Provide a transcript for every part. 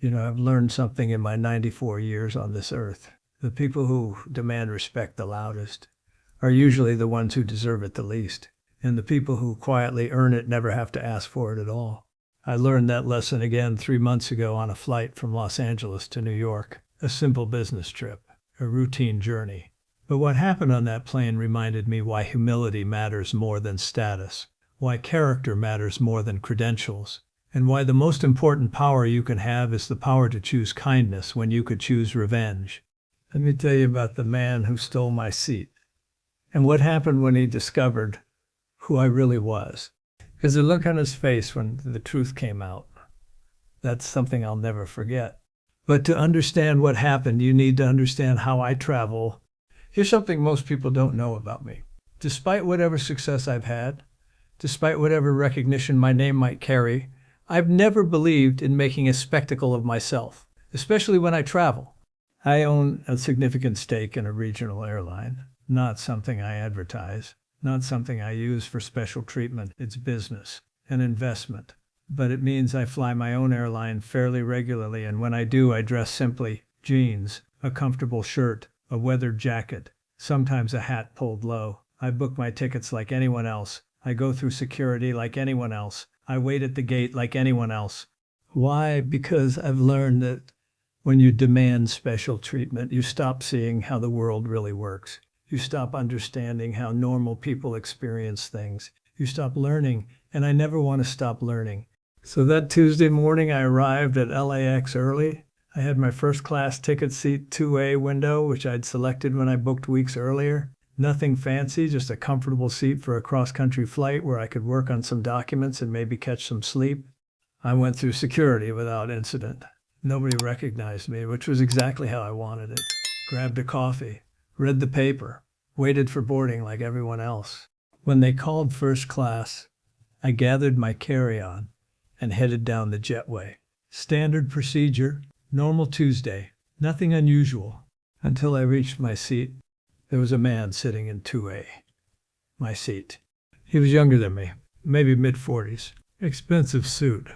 I've learned something in my 94 years on this earth. The people who demand respect the loudest are usually the ones who deserve it the least. And the people who quietly earn it never have to ask for it at all. I learned that lesson again 3 months ago on a flight from Los Angeles to New York. A simple business trip, a routine journey. But what happened on that plane reminded me why humility matters more than status, why character matters more than credentials, and why the most important power you can have is the power to choose kindness when you could choose revenge. Let me tell you about the man who stole my seat, and what happened when he discovered who I really was. Because the look on his face when the truth came out, that's something I'll never forget. But to understand what happened, you need to understand how I travel. Here's something most people don't know about me. Despite whatever success I've had, despite whatever recognition my name might carry, I've never believed in making a spectacle of myself, especially when I travel. I own a significant stake in a regional airline, not something I advertise, not something I use for special treatment. It's business, an investment. But it means I fly my own airline fairly regularly, and when I do, I dress simply. Jeans, a comfortable shirt, a weathered jacket, sometimes a hat pulled low. I book my tickets like anyone else. I go through security like anyone else. I wait at the gate like anyone else. Why? Because I've learned that when you demand special treatment, you stop seeing how the world really works. You stop understanding how normal people experience things. You stop learning, and I never want to stop learning. So that Tuesday morning, I arrived at LAX early. I had my first class ticket seat 2A window, which I'd selected when I booked weeks earlier. Nothing fancy, just a comfortable seat for a cross-country flight where I could work on some documents and maybe catch some sleep. I went through security without incident. Nobody recognized me, which was exactly how I wanted it. Grabbed a coffee, read the paper, waited for boarding like everyone else. When they called first class, I gathered my carry-on and headed down the jetway. Standard procedure, normal Tuesday, nothing unusual. Until I reached my seat, there was a man sitting in 2A, my seat. He was younger than me, maybe mid-40s. Expensive suit,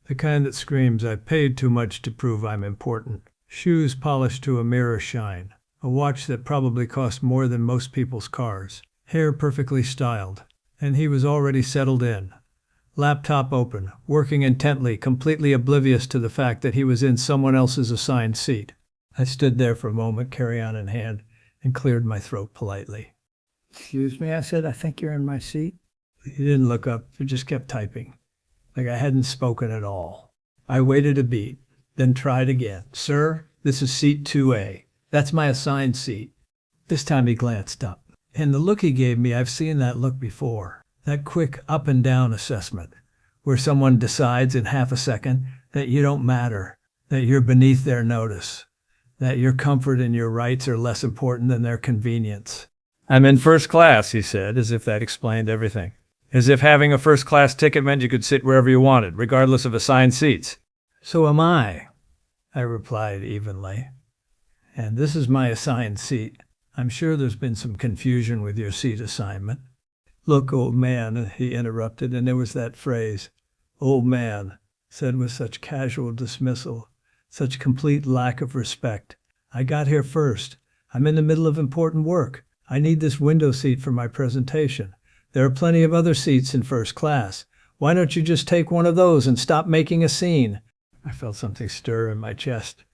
the kind that screams, "I paid too much to prove I'm important." Shoes polished to a mirror shine. A watch that probably cost more than most people's cars. Hair perfectly styled. And he was already settled in. Laptop open, working intently, completely oblivious to the fact that he was in someone else's assigned seat. I stood there for a moment, carry-on in hand, and cleared my throat politely. "Excuse me," I said, "I think you're in my seat." He didn't look up, he just kept typing, like I hadn't spoken at all. I waited a beat, then tried again. "Sir, this is seat 2A. That's my assigned seat." This time he glanced up. And the look he gave me, I've seen that look before. That quick up and down assessment, where someone decides in half a second that you don't matter, that you're beneath their notice, that your comfort and your rights are less important than their convenience. "I'm in first class," he said, as if that explained everything. As if having a first-class ticket meant you could sit wherever you wanted, regardless of assigned seats. "So am I," I replied evenly. "And this is my assigned seat. I'm sure there's been some confusion with your seat assignment." "Look, old man," he interrupted, and there was that phrase, "old man," said with such casual dismissal, such complete lack of respect. "I got here first. I'm in the middle of important work. I need this window seat for my presentation. There are plenty of other seats in first class. Why don't you just take one of those and stop making a scene?" I felt something stir in my chest.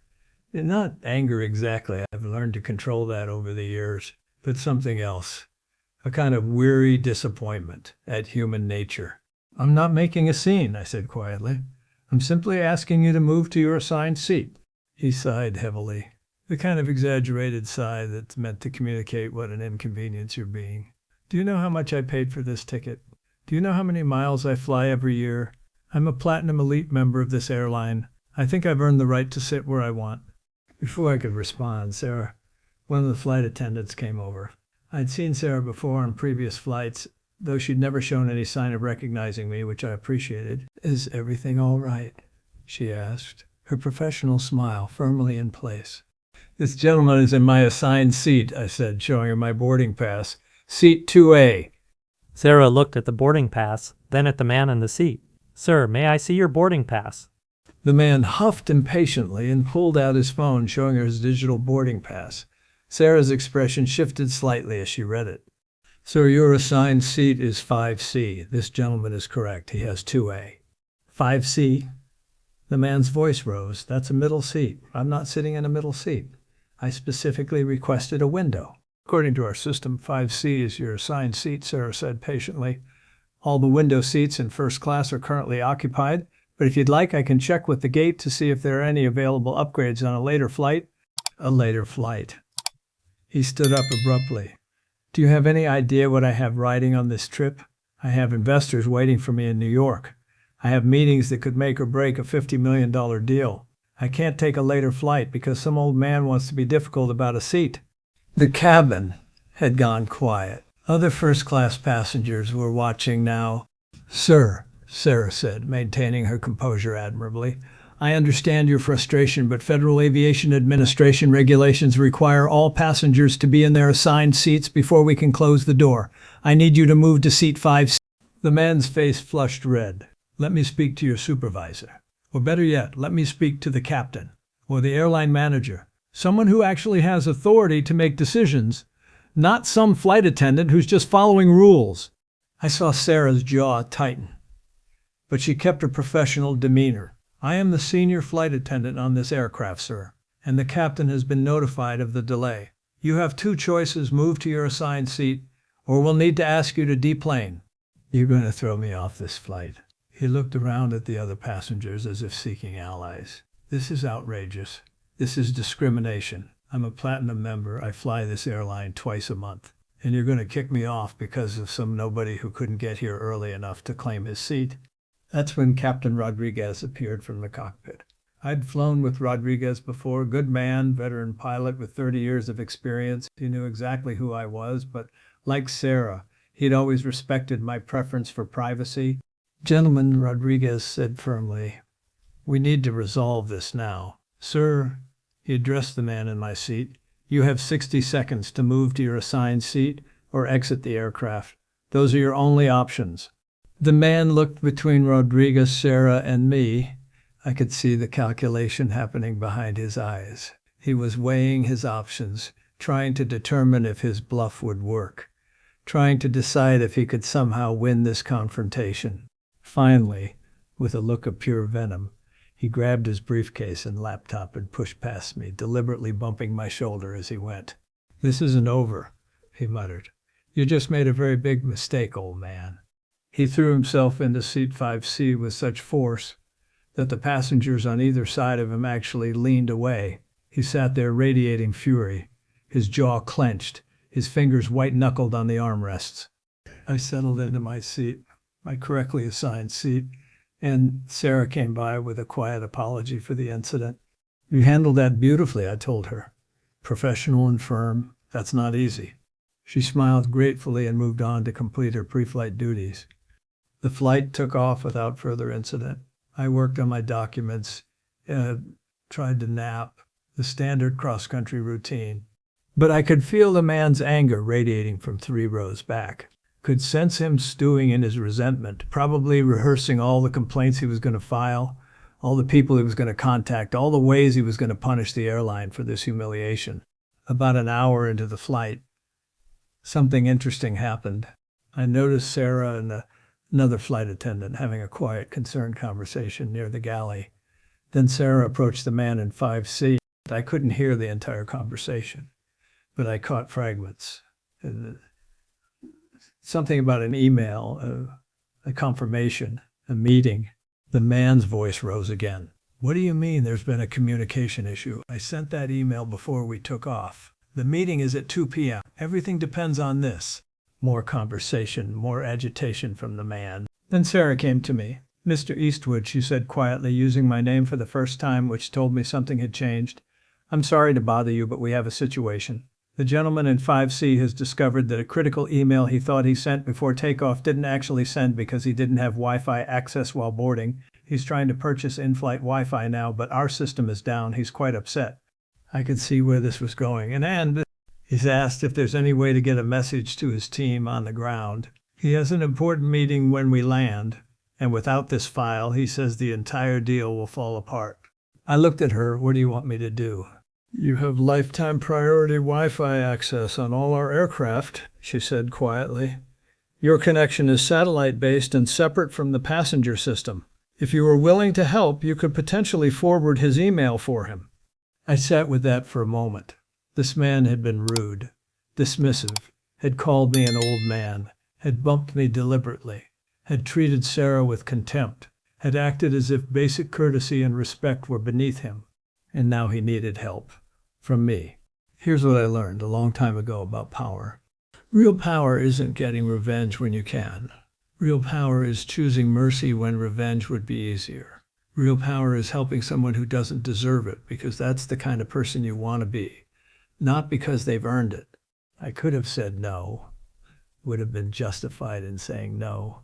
Not anger exactly. I've learned to control that over the years, but something else. A kind of weary disappointment at human nature. "I'm not making a scene," I said quietly. "I'm simply asking you to move to your assigned seat." He sighed heavily, the kind of exaggerated sigh that's meant to communicate what an inconvenience you're being. "Do you know how much I paid for this ticket? Do you know how many miles I fly every year? I'm a Platinum Elite member of this airline. I think I've earned the right to sit where I want." Before I could respond, Sarah, one of the flight attendants, came over. I'd seen Sarah before on previous flights, though she'd never shown any sign of recognizing me, which I appreciated. "Is everything all right?" she asked, her professional smile firmly in place. "This gentleman is in my assigned seat," I said, showing her my boarding pass. "Seat 2A. Sarah looked at the boarding pass, then at the man in the seat. "Sir, may I see your boarding pass?" The man huffed impatiently and pulled out his phone, showing her his digital boarding pass. Sarah's expression shifted slightly as she read it. Sir, your assigned seat is 5C. This gentleman is correct. He has 2A. 5C? The man's voice rose. That's a middle seat. I'm not sitting in a middle seat. I specifically requested a window. According to our system, 5C is your assigned seat, Sarah said patiently. All the window seats in first class are currently occupied, but if you'd like, I can check with the gate to see if there are any available upgrades on a later flight. A later flight. He stood up abruptly. Do you have any idea what I have riding on this trip? I have investors waiting for me in New York. I have meetings that could make or break a $50 million deal. I can't take a later flight because some old man wants to be difficult about a seat. The cabin had gone quiet. Other first-class passengers were watching now. Sir, Sarah said, maintaining her composure admirably, I understand your frustration, but Federal Aviation Administration regulations require all passengers to be in their assigned seats before we can close the door. I need you to move to seat 5. The man's face flushed red. Let me speak to your supervisor. Or better yet, let me speak to the captain or the airline manager, someone who actually has authority to make decisions, not some flight attendant who's just following rules. I saw Sarah's jaw tighten, but she kept her professional demeanor. I am the senior flight attendant on this aircraft, sir, and the captain has been notified of the delay. You have two choices: move to your assigned seat, or we'll need to ask you to deplane. You're going to throw me off this flight. He looked around at the other passengers as if seeking allies. This is outrageous. This is discrimination. I'm a platinum member. I fly this airline twice a month. And you're going to kick me off because of some nobody who couldn't get here early enough to claim his seat? That's when Captain Rodriguez appeared from the cockpit. I'd flown with Rodriguez before. Good man, veteran pilot with 30 years of experience. He knew exactly who I was, but like Sarah, he'd always respected my preference for privacy. Gentlemen, Rodriguez said firmly, we need to resolve this now. Sir, he addressed the man in my seat, you have 60 seconds to move to your assigned seat or exit the aircraft. Those are your only options. The man looked between Rodriguez, Sarah, and me. I could see the calculation happening behind his eyes. He was weighing his options, trying to determine if his bluff would work, trying to decide if he could somehow win this confrontation. Finally, with a look of pure venom, he grabbed his briefcase and laptop and pushed past me, deliberately bumping my shoulder as he went. This isn't over, he muttered. You just made a very big mistake, old man. He threw himself into seat 5C with such force that the passengers on either side of him actually leaned away. He sat there radiating fury, his jaw clenched, his fingers white-knuckled on the armrests. I settled into my seat, my correctly assigned seat, and Sarah came by with a quiet apology for the incident. You handled that beautifully, I told her. Professional and firm, that's not easy. She smiled gratefully and moved on to complete her pre-flight duties. The flight took off without further incident. I worked on my documents, tried to nap, the standard cross-country routine. But I could feel the man's anger radiating from 3 rows back. Could sense him stewing in his resentment, probably rehearsing all the complaints he was going to file, all the people he was going to contact, all the ways he was going to punish the airline for this humiliation. About an hour into the flight, something interesting happened. I noticed Sarah and another flight attendant having a quiet, concerned conversation near the galley. Then Sarah approached the man in 5C. I couldn't hear the entire conversation, but I caught fragments. Something about an email, a confirmation, a meeting. The man's voice rose again. What do you mean there's been a communication issue? I sent that email before we took off. The meeting is at 2 p.m. Everything depends on this. More conversation, more agitation from the man. Then Sarah came to me. Mr. Eastwood, she said quietly, using my name for the first time, which told me something had changed. I'm sorry to bother you, but we have a situation. The gentleman in 5C has discovered that a critical email he thought he sent before takeoff didn't actually send because he didn't have Wi-Fi access while boarding. He's trying to purchase in-flight Wi-Fi now, but our system is down. He's quite upset. I could see where this was going. And he's asked if there's any way to get a message to his team on the ground. He has an important meeting when we land, And without this file, he says the entire deal will fall apart. I looked at her. What do you want me to do? You have lifetime priority Wi-Fi access on all our aircraft, she said quietly. Your connection is satellite-based and separate from the passenger system. If you were willing to help, you could potentially forward his email for him. I sat with that for a moment. This man had been rude, dismissive, had called me an old man, had bumped me deliberately, had treated Sarah with contempt, had acted as if basic courtesy and respect were beneath him. And now he needed help. From me. Here's what I learned a long time ago about power. Real power isn't getting revenge when you can. Real power is choosing mercy when revenge would be easier. Real power is helping someone who doesn't deserve it, because that's the kind of person you want to be, not because they've earned it. I could have said no, would have been justified in saying no,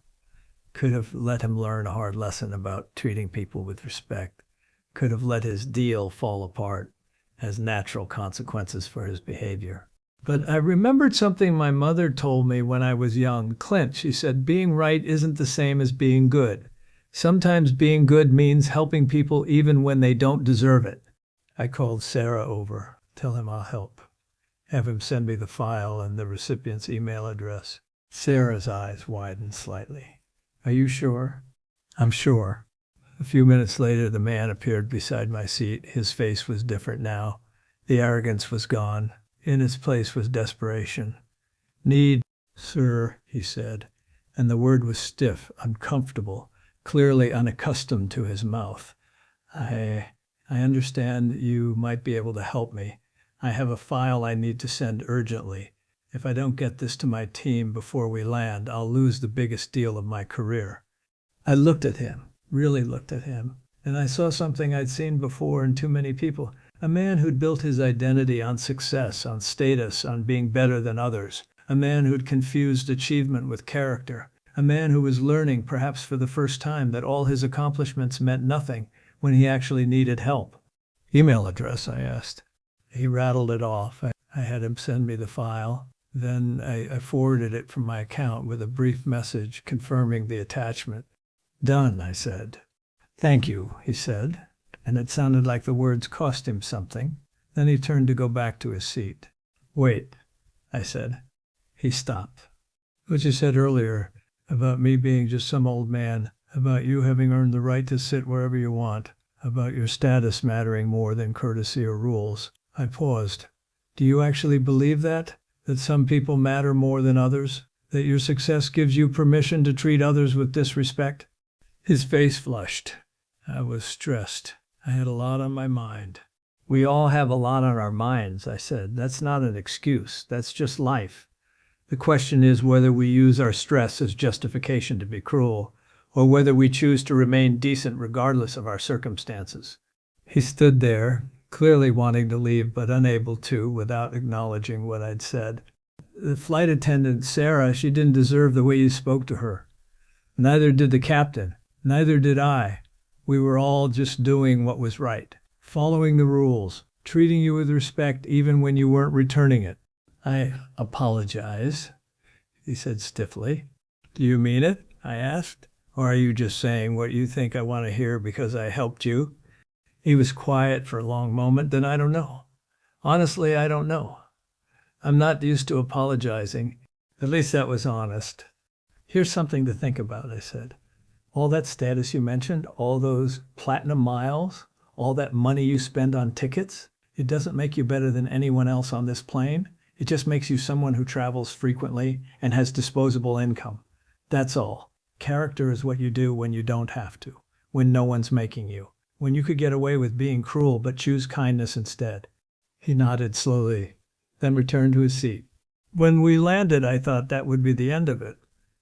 could have let him learn a hard lesson about treating people with respect, could have let his deal fall apart as natural consequences for his behavior. But I remembered something my mother told me when I was young. Clint, she said, being right isn't the same as being good. Sometimes being good means helping people even when they don't deserve it. I called Sarah over. Tell him I'll help. Have him send me the file and the recipient's email address. Sarah's eyes widened slightly. Are you sure? I'm sure. A few minutes later, the man appeared beside my seat. His face was different now. The arrogance was gone. In its place was desperation. Need, sir, he said, and the word was stiff, uncomfortable, clearly unaccustomed to his mouth. I understand you might be able to help me. I have a file I need to send urgently. If I don't get this to my team before we land, I'll lose the biggest deal of my career. I looked at him. Really looked at him, and I saw something I'd seen before in too many people. A man who'd built his identity on success, on status, on being better than others. A man who'd confused achievement with character. A man who was learning, perhaps for the first time, that all his accomplishments meant nothing when he actually needed help. Email address, I asked. He rattled it off. I had him send me the file. Then I forwarded it from my account with a brief message confirming the attachment. Done, I said. Thank you, he said, and it sounded like the words cost him something. Then he turned to go back to his seat. Wait, I said. He stopped. What you said earlier about me being just some old man, about you having earned the right to sit wherever you want, about your status mattering more than courtesy or rules. I paused. Do you actually believe that? That some people matter more than others? That your success gives you permission to treat others with disrespect? His face flushed. I was stressed. I had a lot on my mind. We all have a lot on our minds, I said. That's not an excuse. That's just life. The question is whether we use our stress as justification to be cruel, or whether we choose to remain decent regardless of our circumstances. He stood there, clearly wanting to leave but unable to without acknowledging what I'd said. The flight attendant, Sarah, she didn't deserve the way you spoke to her. Neither did the captain. Neither did I. We were all just doing what was right, following the rules, treating you with respect even when you weren't returning it. I apologize, he said stiffly. Do you mean it? I asked. Or are you just saying what you think I want to hear because I helped you? He was quiet for a long moment. Then I don't know. Honestly, I don't know. I'm not used to apologizing. At least that was honest. Here's something to think about, I said. All that status you mentioned, all those platinum miles, all that money you spend on tickets, it doesn't make you better than anyone else on this plane. It just makes you someone who travels frequently and has disposable income. That's all. Character is what you do when you don't have to, when no one's making you, when you could get away with being cruel but choose kindness instead. He nodded slowly, then returned to his seat. When we landed, I thought that would be the end of it.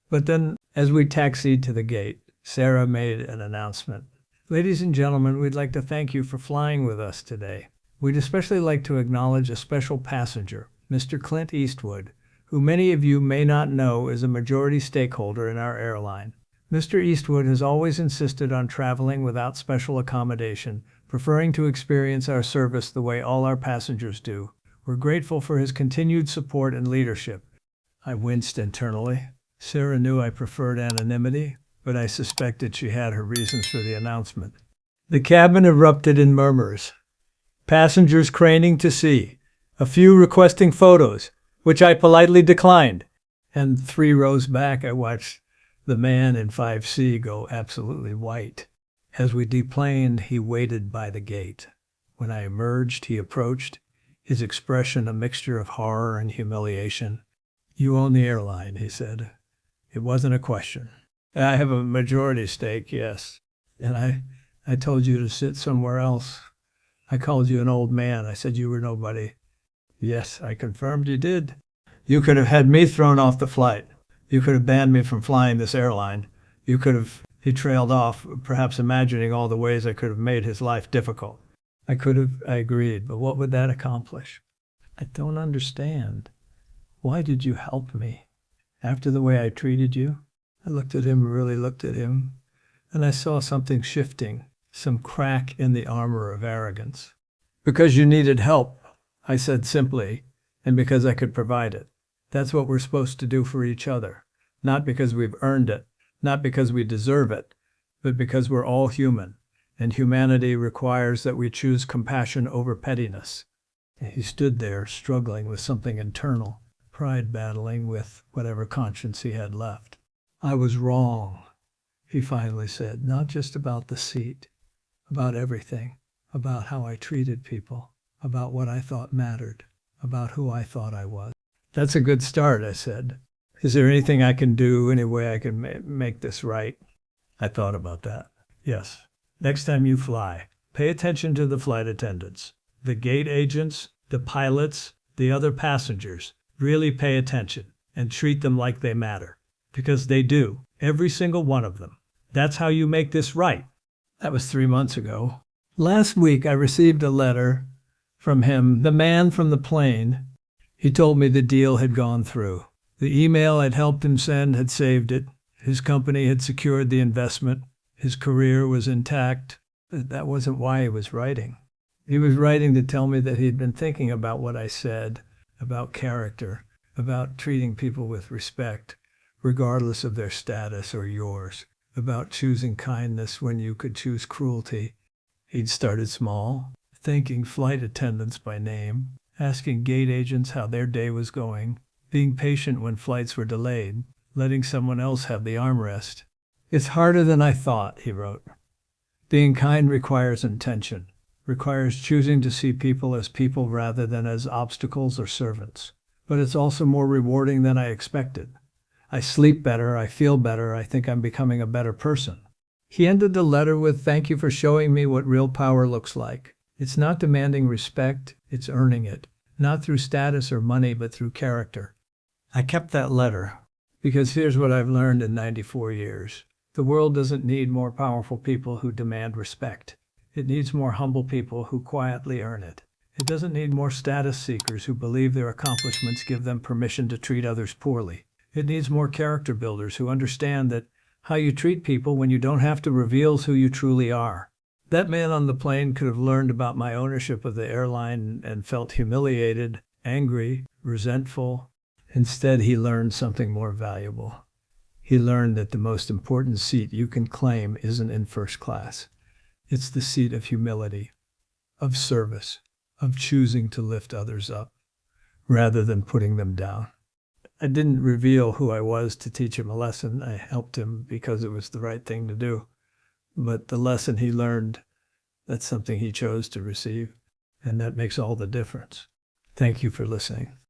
But then, as we taxied to the gate, Sarah made an announcement. Ladies and gentlemen, we'd like to thank you for flying with us today. We'd especially like to acknowledge a special passenger, Mr. Clint Eastwood, who many of you may not know is a majority stakeholder in our airline. Mr. Eastwood has always insisted on traveling without special accommodation, preferring to experience our service the way all our passengers do. We're grateful for his continued support and leadership. I winced internally. Sarah knew I preferred anonymity. but I suspected she had her reasons for the announcement. The cabin erupted in murmurs. Passengers craning to see, a few requesting photos, which I politely declined. And 3 rows back, I watched the man in 5C go absolutely white. As we deplaned, he waited by the gate. When I emerged, he approached, his expression a mixture of horror and humiliation. "You own the airline," he said. It wasn't a question. "I have a majority stake, yes. And I told you to sit somewhere else. I called you an old man. I said you were nobody." "Yes, I confirmed you did. You could have had me thrown off the flight. You could have banned me from flying this airline. You could have..." He trailed off, perhaps imagining all the ways I could have made his life difficult. I agreed, but what would that accomplish? "I don't understand. Why did you help me? After the way I treated you?" I looked at him, really looked at him, and I saw something shifting, some crack in the armor of arrogance. "Because you needed help," I said simply, "and because I could provide it. That's what we're supposed to do for each other. Not because we've earned it, not because we deserve it, but because we're all human, and humanity requires that we choose compassion over pettiness." He stood there, struggling with something internal, pride battling with whatever conscience he had left. "I was wrong," he finally said, "not just about the seat, about everything, about how I treated people, about what I thought mattered, about who I thought I was." "That's a good start," I said. "Is there anything I can do, any way I can make this right?" I thought about that. "Yes. Next time you fly, pay attention to the flight attendants, the gate agents, the pilots, the other passengers. Really pay attention and treat them like they matter. Because they do, every single one of them. That's how you make this right." That was 3 months ago. Last week I received a letter from him, the man from the plane. He told me the deal had gone through. The email I'd helped him send had saved it. His company had secured the investment. His career was intact. That wasn't why he was writing. He was writing to tell me that he'd been thinking about what I said, about character, about treating people with respect, regardless of their status or yours, about choosing kindness when you could choose cruelty. He'd started small, thanking flight attendants by name, asking gate agents how their day was going, being patient when flights were delayed, letting someone else have the armrest. "It's harder than I thought," he wrote. "Being kind requires intention, requires choosing to see people as people rather than as obstacles or servants. But it's also more rewarding than I expected. I sleep better, I feel better, I think I'm becoming a better person." He ended the letter with, "Thank you for showing me what real power looks like. It's not demanding respect, it's earning it. Not through status or money, but through character." I kept that letter because here's what I've learned in 94 years. The world doesn't need more powerful people who demand respect. It needs more humble people who quietly earn it. It doesn't need more status seekers who believe their accomplishments give them permission to treat others poorly. It needs more character builders who understand that how you treat people when you don't have to reveals who you truly are. That man on the plane could have learned about my ownership of the airline and felt humiliated, angry, resentful. Instead, he learned something more valuable. He learned that the most important seat you can claim isn't in first class. It's the seat of humility, of service, of choosing to lift others up, rather than putting them down. I didn't reveal who I was to teach him a lesson. I helped him because it was the right thing to do. But the lesson he learned, that's something he chose to receive, and that makes all the difference. Thank you for listening.